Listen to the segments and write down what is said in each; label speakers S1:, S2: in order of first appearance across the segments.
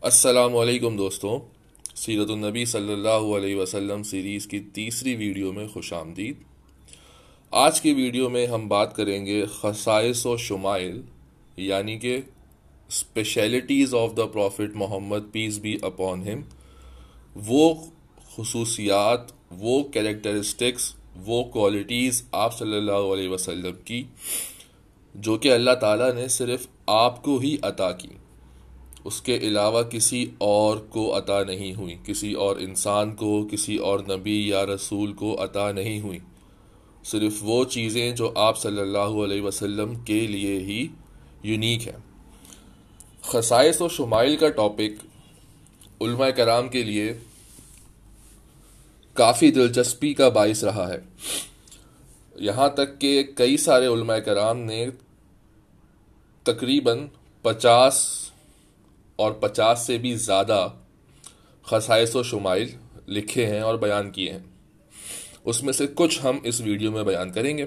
S1: السلام علیکم دوستوں، سیرت النبی صلی اللہ علیہ وسلم سیریز کی تیسری ویڈیو میں خوش آمدید۔ آج کی ویڈیو میں ہم بات کریں گے خصائص و شمائل، یعنی کہ specialties of the prophet Muhammad peace be upon him, وہ خصوصیات، وہ کیریکٹرسٹکس، وہ کوالٹیز آپ صلی اللہ علیہ وسلم کی جو کہ اللہ تعالیٰ نے صرف آپ کو ہی عطا کی، اس کے علاوہ کسی اور کو عطا نہیں ہوئی، کسی اور انسان کو، کسی اور نبی یا رسول کو عطا نہیں ہوئی۔ صرف وہ چیزیں جو آپ صلی اللہ علیہ وسلم کے لیے ہی یونیک ہیں۔ خصائص و شمائل کا ٹاپک علماء کرام کے لیے کافی دلچسپی کا باعث رہا ہے، یہاں تک کہ کئی سارے علماء کرام نے تقریباً 50 اور 50 سے بھی زیادہ خصائص و شمائل لکھے ہیں اور بیان کیے ہیں۔ اس میں سے کچھ ہم اس ویڈیو میں بیان کریں گے۔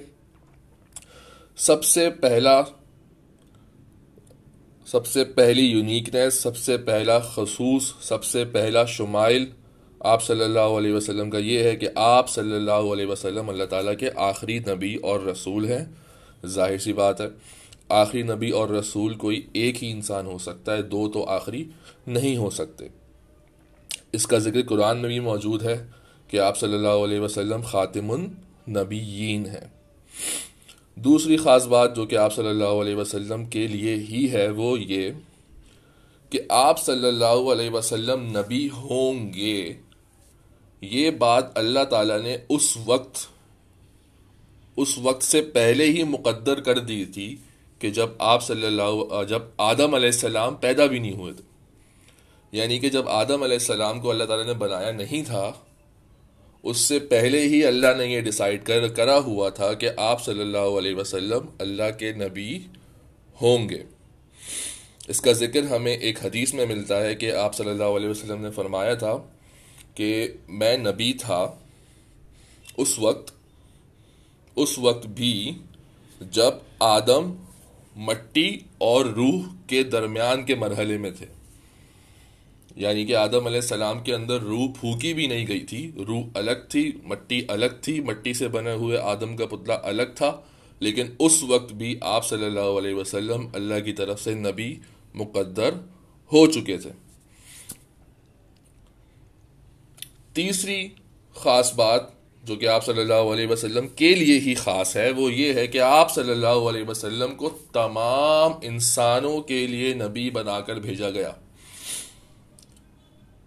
S1: سب سے پہلی یونیکنیس، سب سے پہلا خصوص، سب سے پہلا شمائل آپ صلی اللہ علیہ وسلم کا یہ ہے کہ آپ صلی اللہ علیہ وسلم اللہ تعالیٰ کے آخری نبی اور رسول ہیں۔ ظاہر سی بات ہے، آخری نبی اور رسول کوئی ایک ہی انسان ہو سکتا ہے، دو تو آخری نہیں ہو سکتے۔ اس کا ذکر قرآن میں بھی موجود ہے کہ آپ صلی اللہ علیہ وسلم خاتم النبیین ہیں۔ دوسری خاص بات جو کہ آپ صلی اللہ علیہ وسلم کے لیے ہی ہے وہ یہ کہ آپ صلی اللہ علیہ وسلم نبی ہوں گے۔ یہ بات اللہ تعالیٰ نے اس وقت سے پہلے ہی مقدر کر دی تھی کہ جب جب آدم علیہ السلام پیدا بھی نہیں ہوئے تھے، یعنی کہ جب آدم علیہ السلام کو اللہ تعالیٰ نے بنایا نہیں تھا، اس سے پہلے ہی اللہ نے یہ ڈیسائیڈ کرا ہوا تھا کہ آپ صلی اللہ علیہ وسلم اللہ کے نبی ہوں گے۔ اس کا ذکر ہمیں ایک حدیث میں ملتا ہے کہ آپ صلی اللہ علیہ وسلم نے فرمایا تھا کہ میں نبی تھا اس وقت بھی جب آدم مٹی اور روح کے درمیان کے مرحلے میں تھے، یعنی کہ آدم علیہ السلام کے اندر روح پھونکی بھی نہیں گئی تھی، روح الگ تھی، مٹی الگ تھی، مٹی سے بنے ہوئے آدم کا پتلا الگ تھا، لیکن اس وقت بھی آپ صلی اللہ علیہ وسلم اللہ کی طرف سے نبی مقدر ہو چکے تھے۔ تیسری خاص بات جو کہ آپ صلی اللہ علیہ وسلم کے لیے ہی خاص ہے وہ یہ ہے کہ آپ صلی اللہ علیہ وسلم کو تمام انسانوں کے لیے نبی بنا کر بھیجا گیا۔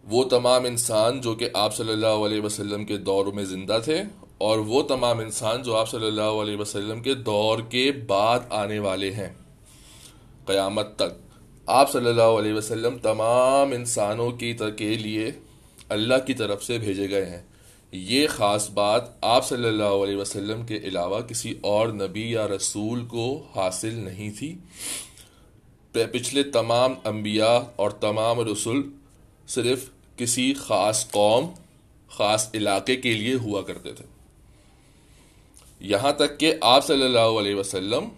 S1: وہ تمام انسان جو کہ آپ صلی اللہ علیہ وسلم کے دور میں زندہ تھے، اور وہ تمام انسان جو آپ صلی اللہ علیہ وسلم کے دور کے بعد آنے والے ہیں قیامت تک، آپ صلی اللہ علیہ وسلم تمام انسانوں کے لیے اللہ کی طرف سے بھیجے گئے ہیں۔ یہ خاص بات آپ صلی اللہ علیہ وسلم کے علاوہ کسی اور نبی یا رسول کو حاصل نہیں تھی۔ پچھلے تمام انبیاء اور تمام رسول صرف کسی خاص قوم، خاص علاقے کے لیے ہوا کرتے تھے، یہاں تک کہ آپ صلی اللہ علیہ وسلم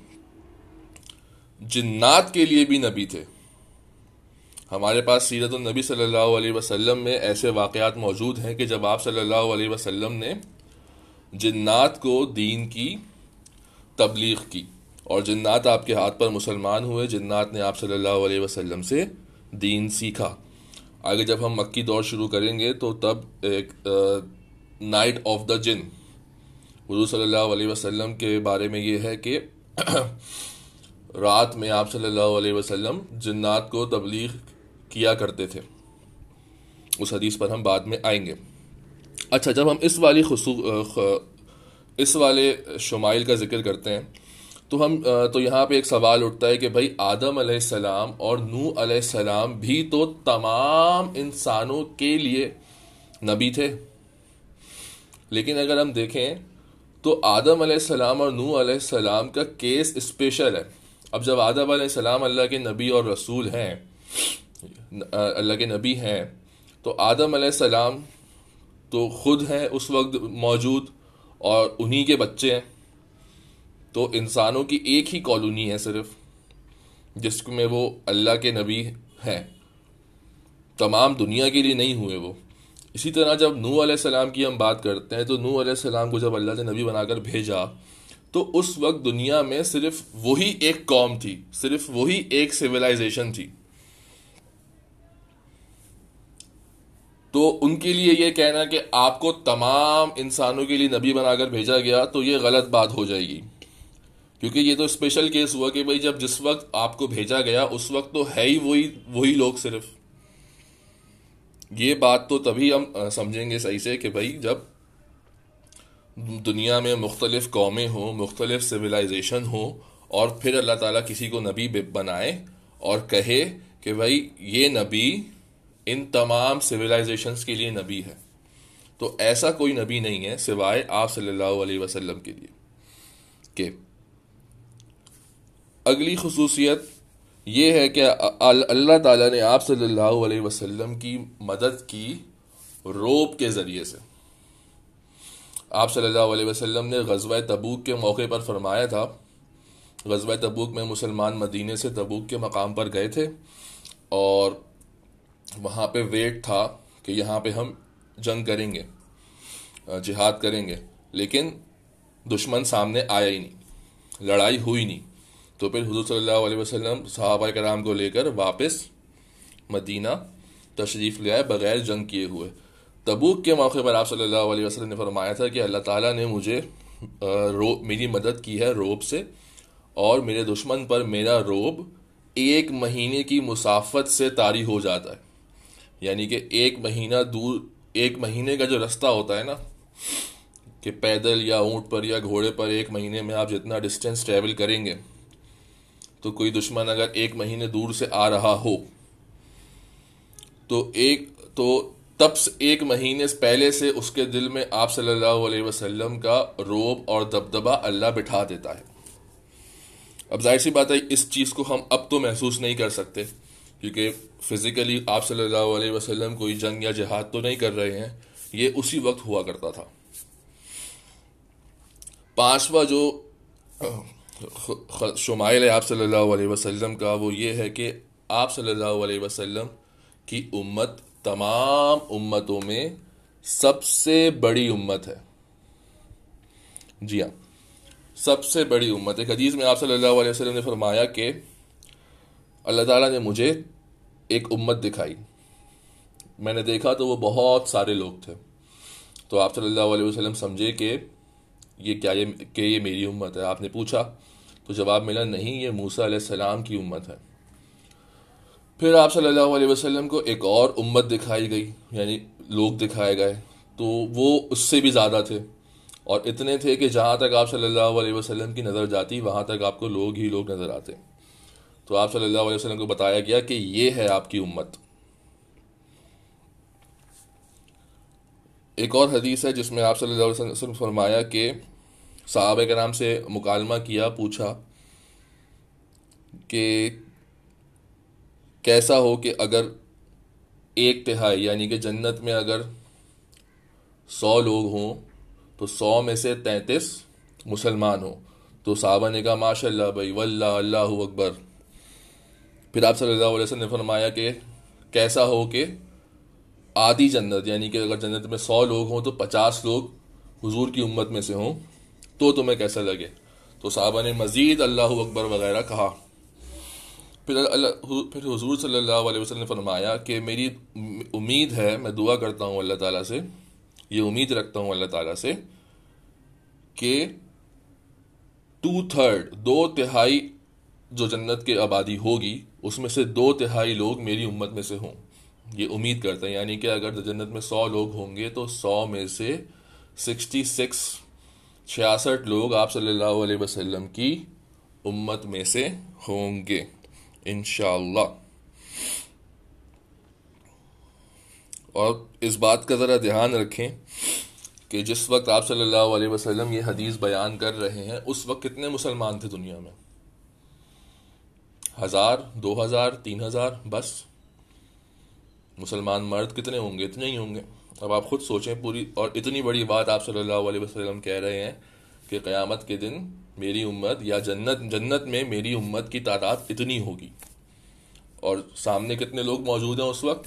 S1: جنات کے لیے بھی نبی تھے۔ ہمارے پاس سیرت النبی صلی اللہ علیہ وسلم میں ایسے واقعات موجود ہیں کہ جب آپ صلی اللہ علیہ وسلم نے جنات کو دین کی تبلیغ کی اور جنات آپ کے ہاتھ پر مسلمان ہوئے، جنات نے آپ صلی اللہ علیہ وسلم سے دین سیکھا۔ آگے جب ہم مکی دور شروع کریں گے تو تب ایک نائٹ آف دا جن، حضور صلی اللہ علیہ وسلم کے بارے میں یہ ہے کہ رات میں آپ صلی اللہ علیہ وسلم جنات کو تبلیغ کیا کرتے تھے۔ اس حدیث پر ہم بعد میں آئیں گے۔ اچھا، جب ہم اس والے شمائل کا ذکر کرتے ہیں تو یہاں پہ ایک سوال اٹھتا ہے کہ بھائی آدم علیہ السلام اور نوح علیہ السلام بھی تو تمام انسانوں کے لیے نبی تھے، لیکن اگر ہم دیکھیں تو آدم علیہ السلام اور نوح علیہ السلام کا کیس اسپیشل ہے۔ اب جب آدم علیہ السلام اللہ کے نبی اور رسول ہیں، اللہ کے نبی ہیں، تو آدم علیہ السلام تو خود ہیں اس وقت موجود اور انہی کے بچے ہیں، تو انسانوں کی ایک ہی کالونی ہے صرف جس میں وہ اللہ کے نبی ہیں۔ تمام دنیا کے لیے نہیں ہوئے وہ. اسی طرح جب نوح علیہ السلام کی ہم بات کرتے ہیں تو نوح علیہ السلام کو جب اللہ نے نبی بنا کر بھیجا تو اس وقت دنیا میں صرف وہی ایک قوم تھی, صرف وہی ایک سویلائزیشن تھی. تو ان کے لیے یہ کہنا کہ آپ کو تمام انسانوں کے لیے نبی بنا کر بھیجا گیا تو یہ غلط بات ہو جائے گی, کیونکہ یہ تو اسپیشل کیس ہوا کہ بھائی جب جس وقت آپ کو بھیجا گیا اس وقت تو ہے ہی وہی لوگ صرف. یہ بات تو تبھی ہم سمجھیں گے صحیح سے کہ بھائی جب دنیا میں مختلف قومیں ہوں, مختلف سویلائزیشن ہوں, اور پھر اللہ تعالیٰ کسی کو نبی بنائے اور کہے کہ بھائی یہ نبی ان تمام سویلائزیشنز کے لیے نبی ہے. تو ایسا کوئی نبی نہیں ہے سوائے آپ صلی اللہ علیہ وسلم کے لیے. کہ اگلی خصوصیت یہ ہے کہ اللہ تعالیٰ نے آپ صلی اللہ علیہ وسلم کی مدد کی روب کے ذریعے سے. آپ صلی اللہ علیہ وسلم نے غزوہ تبوک کے موقع پر فرمایا تھا, غزوہ تبوک میں مسلمان مدینے سے تبوک کے مقام پر گئے تھے اور وہاں پہ ویٹ تھا کہ یہاں پہ ہم جنگ کریں گے, جہاد کریں گے, لیکن دشمن سامنے آیا ہی نہیں, لڑائی ہوئی نہیں. تو پھر حضور صلی اللہ علیہ وسلم صحابہ کرام کو لے کر واپس مدینہ تشریف لے آئے بغیر جنگ کیے ہوئے. تبوک کے موقع پر آپ صلی اللہ علیہ وسلم نے فرمایا تھا کہ اللہ تعالیٰ نے مجھے میری مدد کی ہے روب سے, اور میرے دشمن پر میرا روب 1 مہینے کی مسافت سے طاری ہو جاتا ہے. یعنی کہ 1 مہینہ دور, 1 مہینے کا جو رستہ ہوتا ہے نا, کہ پیدل یا اونٹ پر یا گھوڑے پر 1 مہینے میں آپ جتنا ڈسٹینس ٹریول کریں گے, تو کوئی دشمن اگر 1 مہینے دور سے آ رہا ہو تو تب 1 مہینے پہلے سے اس کے دل میں آپ صلی اللہ علیہ وسلم کا روب اور دبدبہ اللہ بٹھا دیتا ہے. اب ظاہر سی بات ہے اس چیز کو ہم اب تو محسوس نہیں کر سکتے, کیونکہ فزیکلی آپ صلی اللہ علیہ وسلم کوئی جنگ یا جہاد تو نہیں کر رہے ہیں, یہ اسی وقت ہوا کرتا تھا. 5واں جو شمائل ہے آپ صلی اللہ علیہ وسلم کا وہ یہ ہے کہ آپ صلی اللہ علیہ وسلم کی امت تمام امتوں میں سب سے بڑی امت ہے. جی ہاں, سب سے بڑی امت. ایک حدیث میں آپ صلی اللہ علیہ وسلم نے فرمایا کہ اللہ تعالیٰ نے مجھے ایک امت دکھائی, میں نے دیکھا تو وہ بہت سارے لوگ تھے. تو آپ صلی اللہ علیہ وسلم سمجھے کہ یہ میری امت ہے. آپ نے پوچھا تو جواب ملا نہیں, یہ موسیٰ علیہ السلام کی امت ہے. پھر آپ صلی اللہ علیہ وسلم کو ایک اور امت دکھائی گئی, یعنی لوگ دکھائے گئے, تو وہ اس سے بھی زیادہ تھے, اور اتنے تھے کہ جہاں تک آپ صلی اللہ علیہ وسلم کی نظر جاتی وہاں تک آپ کو لوگ ہی لوگ نظر آتے. تو آپ صلی اللہ علیہ وسلم کو بتایا گیا کہ یہ ہے آپ کی امت. ایک اور حدیث ہے جس میں آپ صلی اللہ علیہ وسلم فرمایا کہ صحابہ کرام سے مکالمہ کیا, پوچھا کہ کیسا ہو کہ اگر 1/3 یعنی کہ جنت میں اگر 100 لوگ ہوں تو 100 میں سے 33 مسلمان ہوں. تو صحابہ نے کہا ماشاء اللہ بھائی, واللہ, اللہ اکبر. پھر آپ صلی اللہ علیہ وسلم نے فرمایا کہ کیسا ہو کہ آدھی جنت, یعنی کہ اگر جنت میں 100 لوگ ہوں تو 50 لوگ حضور کی امت میں سے ہوں تو تمہیں کیسا لگے. تو صحابہ نے مزید اللہ اکبر وغیرہ کہا. پھر حضور صلی اللہ علیہ وسلم نے فرمایا کہ میری امید ہے, میں دعا کرتا ہوں اللہ تعالیٰ سے, یہ امید رکھتا ہوں اللہ تعالیٰ سے کہ 2/3 جو جنت کی آبادی ہوگی اس میں سے 2/3 لوگ میری امت میں سے ہوں. یہ امید کرتے ہیں, یعنی کہ اگر جنت میں 100 لوگ ہوں گے تو 100 میں سے 66 لوگ آپ صلی اللہ علیہ وسلم کی امت میں سے ہوں گے انشاءاللہ. اور اس بات کا ذرا دھیان رکھیں کہ جس وقت آپ صلی اللہ علیہ وسلم یہ حدیث بیان کر رہے ہیں اس وقت کتنے مسلمان تھے دنیا میں؟ 1000, 2000, 3000 بس. مسلمان مرد کتنے ہوں گے؟ اتنے ہی ہوں گے. اب آپ خود سوچیں پوری, اور اتنی بڑی بات آپ صلی اللہ علیہ وسلم کہہ رہے ہیں کہ قیامت کے دن میری امت یا جنت میں میری امت کی تعداد اتنی ہوگی, اور سامنے کتنے لوگ موجود ہیں اس وقت؟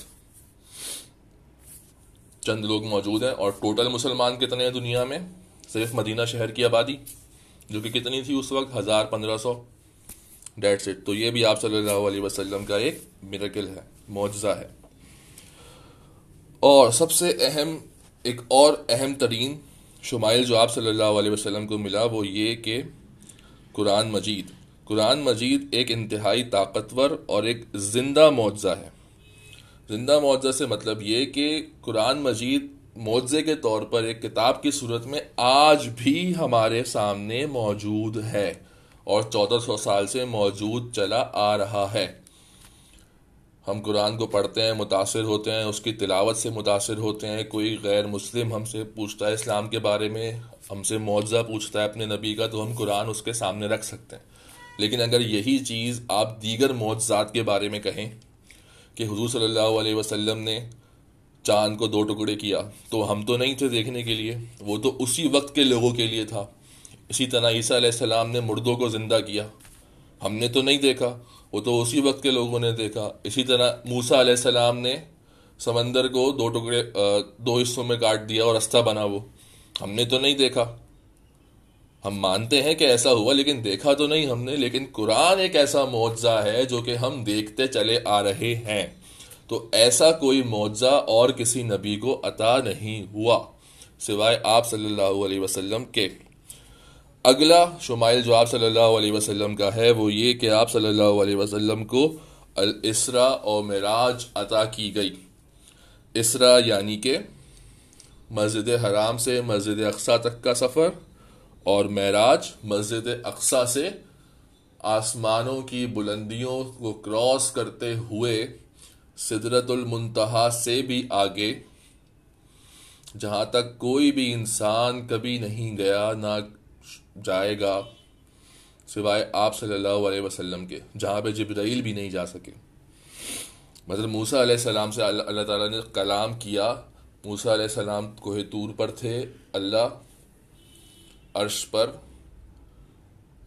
S1: چند لوگ موجود ہیں، اور ٹوٹل مسلمان کتنے ہیں دنیا میں؟ صرف مدینہ شہر کی آبادی، جو کہ کتنی تھی اس وقت؟ 1500. That's it. تو یہ بھی آپ صلی اللہ علیہ وسلم کا ایک میریکل ہے، معجزہ ہے. اور سب سے اہم، ایک اور اہم ترین شمائل جو آپ صلی اللہ علیہ وسلم کو ملا وہ یہ کہ قرآن مجید ایک انتہائی طاقتور اور ایک زندہ معجزہ ہے. زندہ معجزہ سے مطلب یہ کہ قرآن مجید معجزے کے طور پر ایک کتاب کی صورت میں آج بھی ہمارے سامنے موجود ہے، اور 1400 سال سے موجود چلا آ رہا ہے. ہم قرآن کو پڑھتے ہیں، متاثر ہوتے ہیں، اس کی تلاوت سے متاثر ہوتے ہیں. کوئی غیر مسلم ہم سے پوچھتا ہے اسلام کے بارے میں، ہم سے معجزہ پوچھتا ہے اپنے نبی کا، تو ہم قرآن اس کے سامنے رکھ سکتے ہیں. لیکن اگر یہی چیز آپ دیگر معجزات کے بارے میں کہیں کہ حضور صلی اللہ علیہ وسلم نے چاند کو 2 ٹکڑے کیا، تو ہم تو نہیں تھے دیکھنے کے لیے، وہ تو اسی وقت کے لوگوں کے لیے تھا. اسی طرح عیسیٰ علیہ السلام نے مردوں کو زندہ کیا، ہم نے تو نہیں دیکھا، وہ تو اسی وقت کے لوگوں نے دیکھا. اسی طرح موسیٰ علیہ السلام نے سمندر کو 2 ٹکڑے 2 حصوں میں کاٹ دیا اور رستہ بنا، وہ ہم نے تو نہیں دیکھا. ہم مانتے ہیں کہ ایسا ہوا، لیکن دیکھا تو نہیں ہم نے. لیکن قرآن ایک ایسا معجزہ ہے جو کہ ہم دیکھتے چلے آ رہے ہیں. تو ایسا کوئی معجزہ اور کسی نبی کو عطا نہیں ہوا سوائے آپ صلی اللہ علیہ وسلم کے. اگلا شمائل جو آپ صلی اللہ علیہ وسلم کا ہے وہ یہ کہ آپ صلی اللہ علیہ وسلم کو الاسراء اور معراج عطا کی گئی. اسراء یعنی کہ مسجد حرام سے مسجد اقصی تک کا سفر، اور معراج مسجد اقصی سے آسمانوں کی بلندیوں کو کراس کرتے ہوئے سدرۃ المنتہا سے بھی آگے، جہاں تک کوئی بھی انسان کبھی نہیں گیا نہ جائے گا سوائے آپ صلی اللہ علیہ وسلم کے، جہاں پہ جبرائیل بھی نہیں جا سکے. مطلب موسیٰ علیہ السلام سے اللہ تعالیٰ نے کلام کیا. موسیٰ علیہ السلام کوہ طور پر تھے، اللہ عرش پر،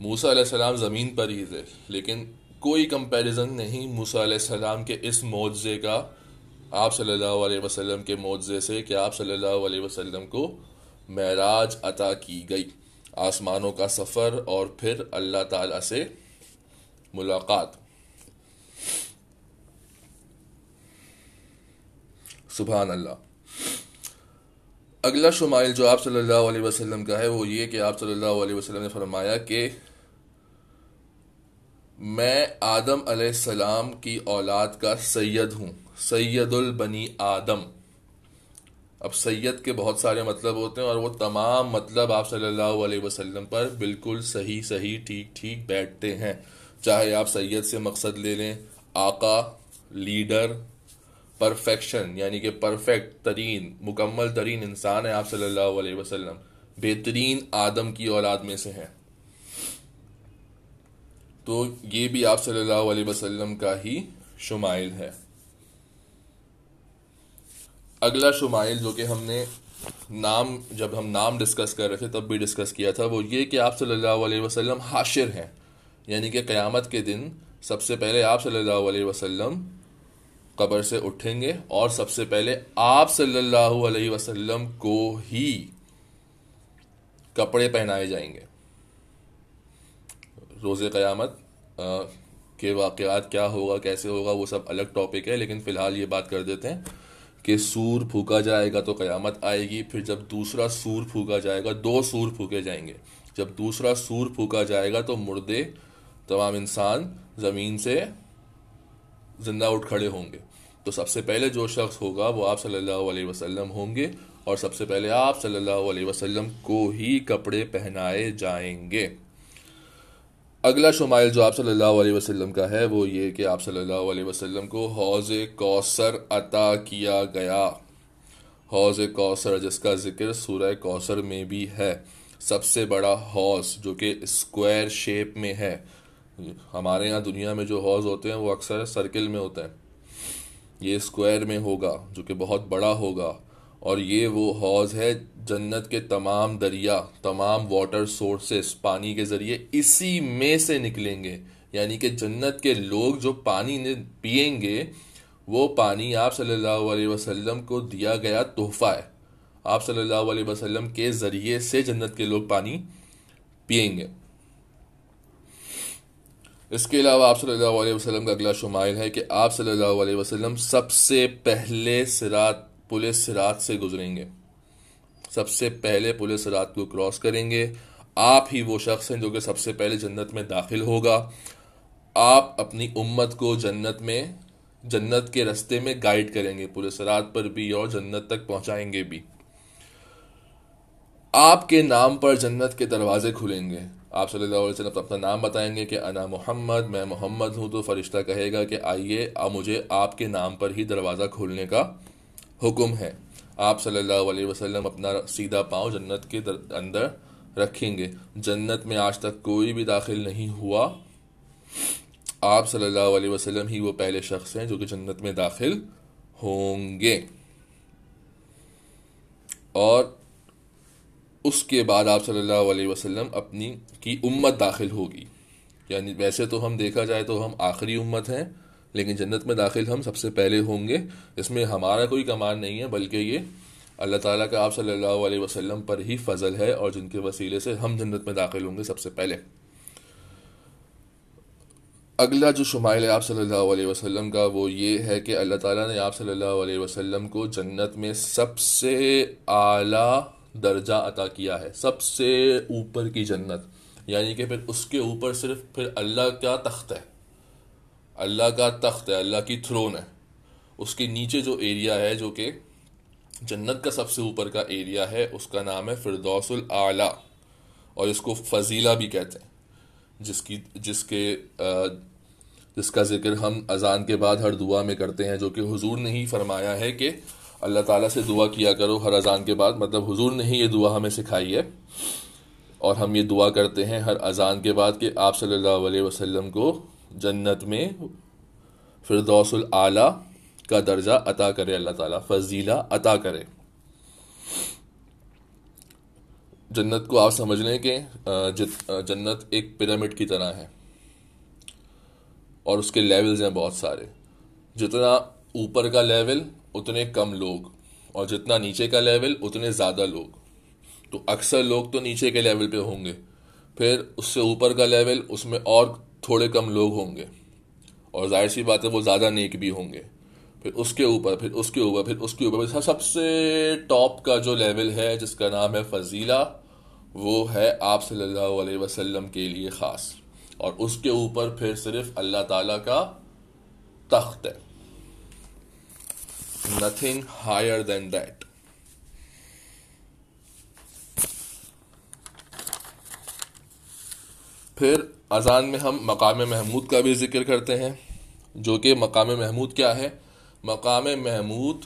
S1: موسیٰ علیہ السلام زمین پر ہی تھے. لیکن کوئی کمپیریزن نہیں موسیٰ علیہ السلام کے اس معجزے کا آپ صلی اللہ علیہ وسلم کے معجزے سے کہ آپ صلی اللہ علیہ وسلم کو معراج عطا کی گئی، آسمانوں کا سفر اور پھر اللہ تعالیٰ سے ملاقات. سبحان اللہ. اگلا شمائل جو آپ صلی اللہ علیہ وسلم کا ہے وہ یہ کہ آپ صلی اللہ علیہ وسلم نے فرمایا کہ میں آدم علیہ السلام کی اولاد کا سید ہوں، سید البنی آدم. اب سید کے بہت سارے مطلب ہوتے ہیں، اور وہ تمام مطلب آپ صلی اللہ علیہ وسلم پر بالکل صحیح ٹھیک بیٹھتے ہیں. چاہے آپ سید سے مقصد لے لیں آقا، لیڈر، پرفیکشن یعنی کہ پرفیکٹ ترین، مکمل ترین انسان ہے آپ صلی اللہ علیہ وسلم، بہترین آدم کی اولاد میں سے ہیں. تو یہ بھی آپ صلی اللہ علیہ وسلم کا ہی شمائل ہے. اگلا شمائل جو کہ ہم نے جب ہم نام ڈسکس کر رہے تھے تب بھی ڈسکس کیا تھا، وہ یہ کہ آپ صلی اللہ علیہ وسلم حاشر ہیں، یعنی کہ قیامت کے دن سب سے پہلے آپ صلی اللہ علیہ وسلم قبر سے اٹھیں گے، اور سب سے پہلے آپ صلی اللہ علیہ وسلم کو ہی کپڑے پہنائے جائیں گے. روز قیامت کے واقعات کیا ہوگا، کیسے ہوگا، وہ سب الگ ٹاپک ہے، لیکن فی الحال یہ بات کر دیتے ہیں کہ سور پھونکا جائے گا تو قیامت آئے گی. پھر جب دوسرا سور پھونکا جائے گا، 2 سور پھونکے جائیں گے. جب دوسرا سور پھونکا جائے گا تو مردے، تمام انسان زمین سے زندہ اٹھ کھڑے ہوں گے. تو سب سے پہلے جو شخص ہوگا وہ آپ صلی اللہ علیہ وسلم ہوں گے، اور سب سے پہلے آپ صلی اللہ علیہ وسلم کو ہی کپڑے پہنائے جائیں گے. اگلا شمائل جو آپ صلی اللہ علیہ وسلم کا ہے وہ یہ کہ آپ صلی اللہ علیہ وسلم کو حوض کوثر عطا کیا گیا. حوض کوثر جس کا ذکر سورہ کوثر میں بھی ہے، سب سے بڑا حوض جو کہ اسکوائر شیپ میں ہے. ہمارے یہاں دنیا میں جو حوض ہوتے ہیں وہ اکثر سرکل میں ہوتے ہیں، یہ اسکوائر میں ہوگا جو کہ بہت بڑا ہوگا. اور یہ وہ حوض ہے، جنت کے تمام دریا، تمام واٹر سورسز پانی کے ذریعے اسی میں سے نکلیں گے. یعنی کہ جنت کے لوگ جو پانی پئیں گے وہ پانی آپ صلی اللہ علیہ وسلم کو دیا گیا تحفہ ہے. آپ صلی اللہ علیہ وسلم کے ذریعے سے جنت کے لوگ پانی پئیں گے. اس کے علاوہ آپ صلی اللہ علیہ وسلم کا اگلا شمائل ہے کہ آپ صلی اللہ علیہ وسلم سب سے پہلے پل صراط سے گزریں گے. سب سے پہلے پل صراط کو کراس کریں گے. آپ ہی وہ شخص ہیں جو کہ سب سے پہلے جنت میں داخل ہوگا. آپ اپنی امت کو جنت کے رستے میں گائیڈ کریں گے، پل صراط پر بھی اور جنت تک پہنچائیں گے بھی. آپ کے نام پر جنت کے دروازے کھلیں گے. آپ صلی اللہ علیہ وسلم اپنا نام بتائیں گے کہ انا محمد، میں محمد ہوں، تو فرشتہ کہے گا کہ آئیے مجھے آپ کے نام پر ہی دروازہ کھولنے کا حکم ہے. آپ صلی اللہ علیہ وسلم اپنا سیدھا پاؤں جنت کے اندر رکھیں گے. جنت میں آج تک کوئی بھی داخل نہیں ہوا. آپ صلی اللہ علیہ وسلم ہی وہ پہلے شخص ہیں جو کہ جنت میں داخل ہوں گے. اور اس کے بعد آپ صلی اللہ علیہ وسلم اپنی کی امت داخل ہوگی. یعنی ویسے تو ہم دیکھا جائے تو ہم آخری امت ہیں، لیکن جنت میں داخل ہم سب سے پہلے ہوں گے. اس میں ہمارا کوئی کمال نہیں ہے، بلکہ یہ اللہ تعالیٰ کا آپ صلی اللہ علیہ وسلم پر ہی فضل ہے، اور جن کے وسیلے سے ہم جنت میں داخل ہوں گے سب سے پہلے. اگلا جو شمائل ہے آپ صلی اللہ علیہ وسلم کا وہ یہ ہے کہ اللہ تعالیٰ نے آپ صلی اللہ علیہ وسلم کو جنت میں سب سے اعلیٰ درجہ عطا کیا ہے. سب سے اوپر کی جنت، یعنی کہ پھر اس کے اوپر صرف پھر اللہ کا تخت ہے. اللہ کا تخت ہے، اللہ کی تھرون ہے. اس کے نیچے جو ایریا ہے جو کہ جنت کا سب سے اوپر کا ایریا ہے، اس کا نام ہے فردوس الاعلیٰ، اور اس کو فضیلہ بھی کہتے ہیں. جس کا ذکر ہم اذان کے بعد ہر دعا میں کرتے ہیں، جو کہ حضور نے ہی فرمایا ہے کہ اللہ تعالیٰ سے دعا کیا کرو ہر اذان کے بعد. مطلب حضور نے ہی یہ دعا ہمیں سکھائی ہے، اور ہم یہ دعا کرتے ہیں ہر اذان کے بعد کہ آپ صلی اللہ علیہ وسلم کو جنت میں فردوس الاعلیٰ کا درجہ عطا کرے، اللہ تعالیٰ فضیلہ عطا کرے. جنت کو آپ سمجھ لیں کہ جنت ایک پیرامڈ کی طرح ہے، اور اس کے لیولز ہیں بہت سارے. جتنا اوپر کا لیول اتنے کم لوگ، اور جتنا نیچے کا لیول اتنے زیادہ لوگ. تو اکثر لوگ تو نیچے کے لیول پہ ہوں گے، پھر اس سے اوپر کا لیول اس میں اور تھوڑے کم لوگ ہوں گے، اور ظاہر سی بات ہے وہ زیادہ نیک بھی ہوں گے. پھر اس کے اوپر، پھر اس کے اوپر، پھر اس کے اوپر سب سے ٹاپ کا جو لیول ہے جس کا نام ہے فضیلہ، وہ ہے آپ صلی اللہ علیہ وسلم کے لیے خاص. اور اس کے اوپر پھر صرف اللہ تعالیٰ کا تخت ہے. nothing higher than that. پھر اذان میں ہم مقام محمود کا بھی ذکر کرتے ہیں، جو کہ مقام محمود کیا ہے؟ مقام محمود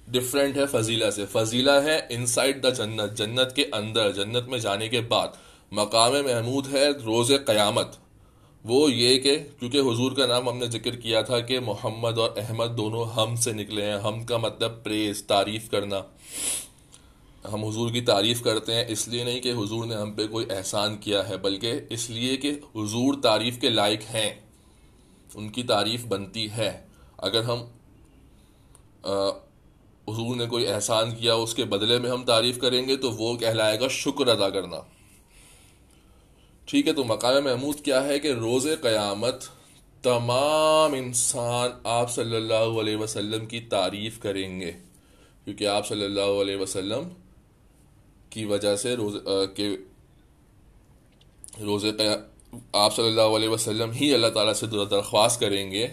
S1: ڈفرینٹ ہے فضیلہ سے. فضیلہ ہے انسائڈ دا جنت، جنت کے اندر، جنت میں جانے کے بعد. مقام محمود ہے روز قیامت. وہ یہ کہ کیونکہ حضور کا نام ہم نے ذکر کیا تھا کہ محمد اور احمد دونوں ہم سے نکلے ہیں. ہم کا مطلب پریز، تعریف کرنا. ہم حضور کی تعریف کرتے ہیں اس لیے نہیں کہ حضور نے ہم پہ کوئی احسان کیا ہے، بلکہ اس لیے کہ حضور تعریف کے لائق ہیں، ان کی تعریف بنتی ہے. اگر ہم حضور نے کوئی احسان کیا اس کے بدلے میں ہم تعریف کریں گے تو وہ کہلائے گا شکر ادا کرنا. ٹھیک ہے، تو مقام محمود کیا ہے کہ روز قیامت تمام انسان آپ صلی اللہ علیہ وسلم کی تعریف کریں گے، کیونکہ آپ صلی اللہ علیہ وسلم کی وجہ سے آپ صلی اللہ علیہ وسلم ہی اللہ تعالیٰ سے درخواست کریں گے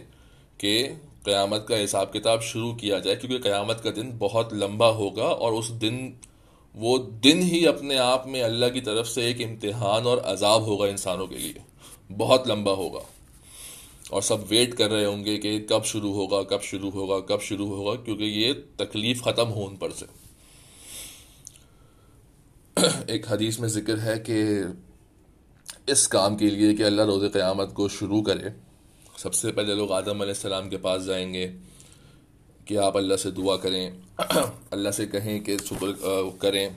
S1: کہ قیامت کا حساب کتاب شروع کیا جائے، کیونکہ قیامت کا دن بہت لمبا ہوگا، اور وہ دن ہی اپنے آپ میں اللہ کی طرف سے ایک امتحان اور عذاب ہوگا انسانوں کے لیے. بہت لمبا ہوگا، اور سب ویٹ کر رہے ہوں گے کہ کب شروع ہوگا، کب شروع ہوگا، کب شروع ہوگا، کیونکہ یہ تکلیف ختم ہو ان پر سے. ایک حدیث میں ذکر ہے کہ اس کام کے لیے کہ اللہ روز قیامت کو شروع کرے، سب سے پہلے لوگ آدم علیہ السلام کے پاس جائیں گے کہ آپ اللہ سے دعا کریں، اللہ سے کہیں کہ شکر کریں،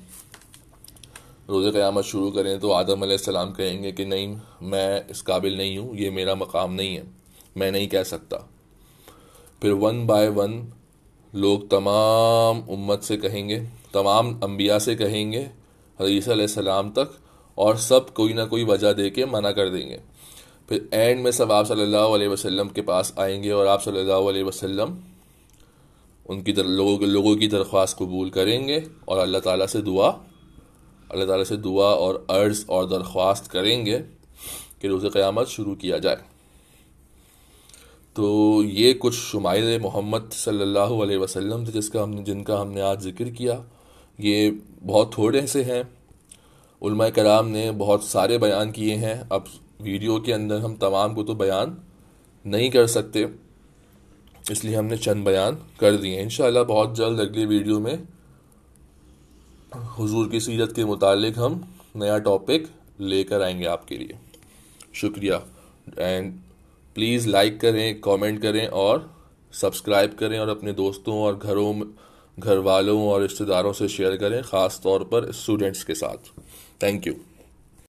S1: روز قیامت شروع کریں. تو آدم علیہ السلام کہیں گے کہ نہیں، میں اس قابل نہیں ہوں، یہ میرا مقام نہیں ہے، میں نہیں کہہ سکتا. پھر 1 بائی 1 لوگ تمام امت سے کہیں گے، تمام انبیاء سے کہیں گے حضرت عیسیٰ علیہ السلام تک، اور سب کوئی نہ کوئی وجہ دے کے منع کر دیں گے۔ پھر اینڈ میں سب آپ صلی اللہ علیہ وسلم کے پاس آئیں گے اور آپ صلی اللہ علیہ وسلم ان کی لوگوں کی درخواست قبول کریں گے اور اللہ تعالیٰ سے دعا اور عرض اور درخواست کریں گے کہ روز قیامت شروع کیا جائے۔ تو یہ کچھ شمائل محمد صلی اللہ علیہ وسلم تھے جن کا ہم نے آج ذکر کیا۔ یہ بہت تھوڑے سے ہیں، علماء کرام نے بہت سارے بیان کیے ہیں، اب ویڈیو کے اندر ہم تمام کو تو بیان نہیں کر سکتے، اس لیے ہم نے چند بیان کر دیے۔ انشاءاللہ بہت جلد اگلی ویڈیو میں حضور کی سیرت کے متعلق ہم نیا ٹاپک لے کر آئیں گے آپ کے لیے۔ شکریہ، اینڈ پلیز لائک کریں، کامنٹ کریں اور سبسکرائب کریں، اور اپنے دوستوں اور گھر والوں اور رشتہ داروں سے شیئر کریں، خاص طور پر اسٹوڈنٹس کے ساتھ۔ Thank you.